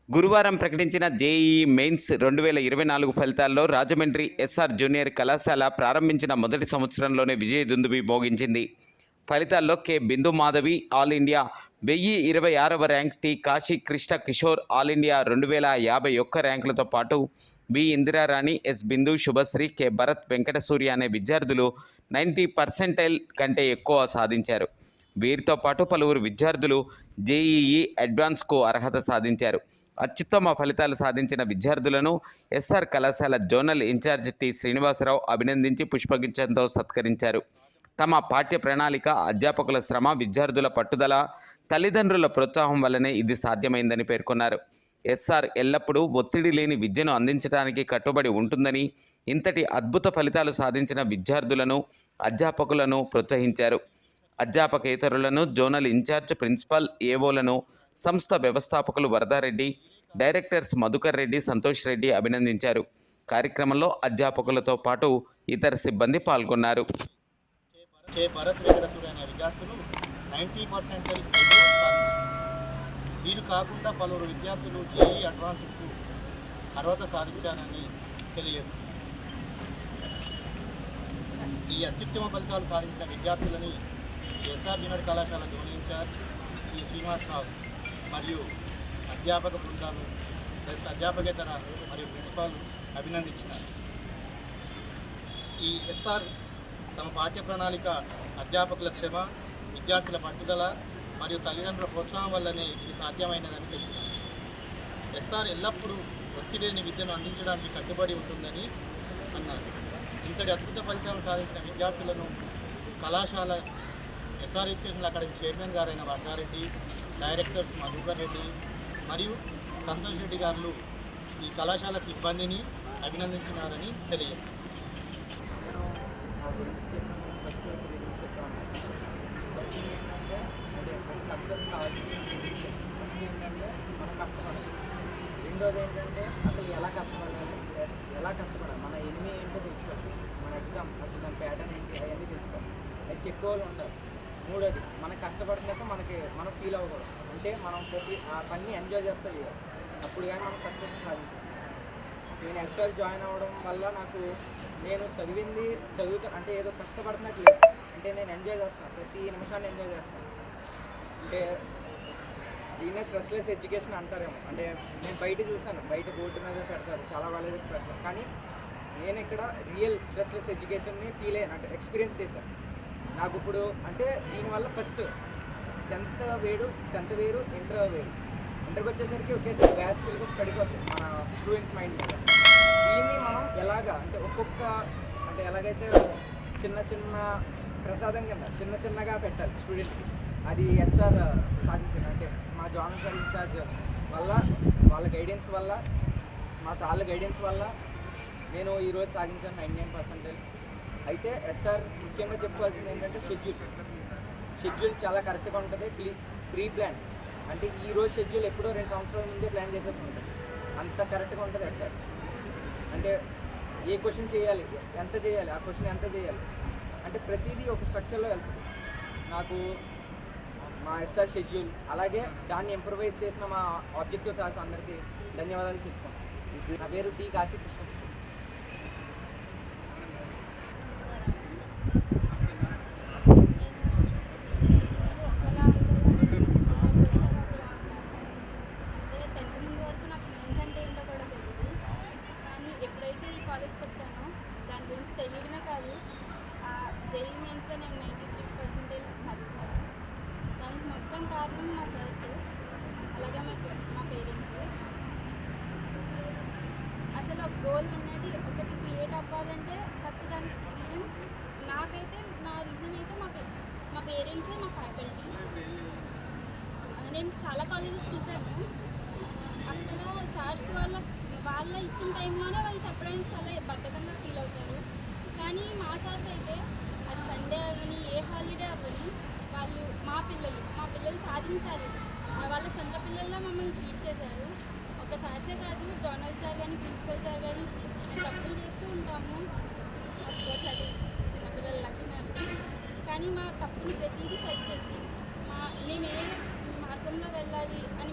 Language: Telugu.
గురువారం ప్రకటించిన జేఈఈ మెయిన్స్ 2024 ఫలితాల్లో రాజమండ్రి ఎస్ఆర్ జూనియర్ కళాశాల ప్రారంభించిన మొదటి సంవత్సరంలోనే విజయ దుందుబి మోగించింది. ఫలితాల్లో K Bindu Madhavi all India 1026వ rank, T Kashi Krishna Kishore all India 2051 ర్యాంకులతో పాటు B Indirarani, S Bindu, Shubhashri, K Bharat, Venkata Surya అనే విద్యార్థులు 90% కంటే ఎక్కువ సాధించారు. వీరితో పాటు పలువురు విద్యార్థులు జేఈఈ అడ్వాన్స్కు అర్హత సాధించారు. అత్యుత్తమ ఫలితాలు సాధించిన విద్యార్థులను ఎస్ఆర్ కళాశాల జోనల్ ఇన్ఛార్జ్ టి శ్రీనివాసరావు అభినందించి పుష్పగుచ్ఛంతో సత్కరించారు. తమ పాఠ్య ప్రణాళిక, అధ్యాపకుల శ్రమ, విద్యార్థుల పట్టుదల, తల్లిదండ్రుల ప్రోత్సాహం వల్లనే ఇది సాధ్యమైందని పేర్కొన్నారు. ఎస్ఆర్ ఎల్లప్పుడూ ఒత్తిడి లేని విద్యను అందించడానికి కట్టుబడి ఉంటుందని, ఇంతటి అద్భుత ఫలితాలు సాధించిన విద్యార్థులను, అధ్యాపకులను ప్రోత్సహించారు. అధ్యాపకేతరులను, జోనల్ ఇన్ఛార్జ్, ప్రిన్సిపల్, ఏవోలను, సంస్థ వ్యవస్థాపకులు వరదారెడ్డి, డైరెక్టర్స్ మధుకర్ రెడ్డి, సంతోష్ రెడ్డి అభినందించారు. కార్యక్రమంలో అధ్యాపకులతో పాటు ఇతర సిబ్బంది పాల్గొన్నారు. కె భరత్, వెంకట సూర్య అనే విద్యార్థులు 90% సాధించారు. వీరు కాకుండా పలువురు విద్యార్థులు జేఈఈ అడ్వాన్స్డ్కు అర్హత సాధించారని తెలియజేస్తున్నారు. ఈ అత్యుత్తమ ఫలితాలు సాధించిన విద్యార్థులని ఎస్ఆర్ జూనియర్ కళాశాల జోనల్ ఇన్ఛార్జ్ ఈ శ్రీనివాసరావు మరియు అధ్యాపక బృందాలు ప్లస్ అధ్యాపకేతర మరియు ప్రిన్సిపాల్ అభినందించినారు. ఈ ఎస్ఆర్ తమ పాఠ్య ప్రణాళిక, అధ్యాపకుల శ్రమ, విద్యార్థుల పట్టుదల మరియు తల్లిదండ్రుల ప్రోత్సాహం వల్లనే ఇది సాధ్యమైనదని తెలిపారు. ఎస్ఆర్ ఎల్లప్పుడూ ఒత్తిడి లేని విద్యను అందించడానికి కట్టుబడి ఉంటుందని అన్నారు. ఇంతటి అద్భుత ఫలితాలను సాధించిన విద్యార్థులను కళాశాల ఎస్ఆర్ ఎడ్యుకేషనల్ అకాడమీ చైర్మన్ గారైన వరదారెడ్డి, డైరెక్టర్స్ మధుకర్ రెడ్డి మరియు సంతోష్ రెడ్డి గారు ఈ కళాశాల సిబ్బందిని అభినందించినారని తెలియజేస్తారు. నేను నా గురించి చెప్పిన ఫస్ట్ 3 థింగ్స్ చెప్తాను. ఫస్ట్ థింగ్ ఏంటంటే సక్సెస్ కావాల్సింది 3 థింగ్స్. ఫస్ట్ ఏంటంటే మనం కష్టపడాలి. రెండోది ఏంటంటే అసలు ఎలా కష్టపడాలి, మన ఎనిమి ఏంటో తెలుసుకోవాలి. మన ఎగ్జామ్ అసలు దాని ప్యాటర్న్ ఏంటి అవన్నీ తెలుసుకోవాలి. అది చెప్పుకోవాలి ఉండాలి. మూడోది మనం కష్టపడినట్టు మనం ఫీల్ అవ్వకూడదు. అంటే మనం ప్రతి ఆ పని ఎంజాయ్ చేస్తూ చేయాలి. అప్పుడు కానీ మనం సక్సెస్ సాధించాలి. నేను ఎస్ఆర్ జాయిన్ అవ్వడం వల్ల నేను చదువుతా అంటే ఏదో కష్టపడుతున్నట్టు లేదు. అంటే నేను ఎంజాయ్ చేస్తున్నాను, ప్రతి నిమిషాన్ని ఎంజాయ్ చేస్తాను. అంటే దీన్నే స్ట్రెస్లెస్ ఎడ్యుకేషన్ అంటారేమో. అంటే నేను బయట చూసాను, బయట బోర్డు మీద పెడతారు, చాలా కాలేజెస్ పెడతారు. కానీ నేను ఇక్కడ రియల్ స్ట్రెస్లెస్ ఎడ్యుకేషన్ని ఫీల్ అయ్యాను, అంటే ఎక్స్పీరియన్స్ చేశాను. నాకు ఇప్పుడు అంటే దీనివల్ల ఫస్ట్ 10th వేరు, ఇంటర్ వేరు. ఇంటర్కి వచ్చేసరికి ఒకేసారి బ్యాచ్ సిలబస్ పడిపోతుంది మన స్టూడెంట్స్ మైండ్ మీద. దీన్ని మనం ఎలాగైతే చిన్న ప్రసాదం కింద చిన్నగా పెట్టాలి స్టూడెంట్కి. అది ఎస్ఆర్ సాధించాను. అంటే మా జోనల్ సార్ ఇన్ఛార్జ్ వల్ల, వాళ్ళ గైడెన్స్ వల్ల, మా సార్ల గైడెన్స్ వల్ల నేను ఈరోజు సాధించాను 99%. అయితే ఎస్ఆర్ ముఖ్యంగా చెప్పుకోవాల్సింది ఏంటంటే షెడ్యూల్ చాలా కరెక్ట్గా ఉంటుంది. ప్రీ ప్లాన్ అంటే ఈరోజు షెడ్యూల్ ఎప్పుడో 2 సంవత్సరాల ముందే ప్లాన్ చేసేసి ఉంటుంది. అంత కరెక్ట్గా ఉంటుంది ఎస్ఆర్. అంటే ఏ క్వశ్చన్ చేయాలి, ఎంత చేయాలి, ఆ క్వశ్చన్ ఎంత చేయాలి అంటే ప్రతిదీ ఒక స్ట్రక్చర్లో వెళ్తుంది. నాకు మా ఎస్ఆర్ షెడ్యూల్, అలాగే దాన్ని ఇంప్రూవైజ్ చేసిన మా ఆబ్జెక్టివ్ సార్స్ అందరికీ ధన్యవాదాలు తెలుపుతాను. నా పేరు టి కాశీ కృష్ణ. కాలేజ్కి వచ్చాను దాని గురించి తెలియడమే కాదు, జేఈఈ మెయిన్స్లో నేను 93% సాధించాను. దానికి మొత్తం కారణం మా సార్స్, అలాగే మా పేరెంట్స్. అసలు ఒక గోల్ అనేది ఒకటి క్రియేట్ అవ్వాలంటే ఫస్ట్ దానికి రీజన్, నాకైతే నా రీజన్ అయితే మా పేరెంట్స్, మా ఫ్యాకల్టీ. నేను చాలా కాలేజెస్ చూశాను, అక్కడ సార్స్ వాళ్ళ ఇచ్చిన టైంలోనే వాళ్ళు చెప్పడానికి చాలా బద్ధకంగా ఫీల్ అవుతారు. కానీ మా సార్స్ అయితే అది సండే అవ్వని, ఏ హాలిడే అవ్వని, వాళ్ళు మా పిల్లలు సాధించాలి, వాళ్ళ సొంత పిల్లల్లో మమ్మల్ని ట్రీట్ చేశారు. ఒక సార్సే కాదు, జోనల్ సార్ కానీ, ప్రిన్సిపల్ సార్ కానీ, మేము తప్పులు చేస్తూ ఉంటాము. అఫ్కోర్స్ అది చిన్నపిల్లల లక్షణాలు. కానీ మా తప్పుని ప్రతిదీ సరి చేసి మేము ఏ మార్గంలో వెళ్ళాలి అని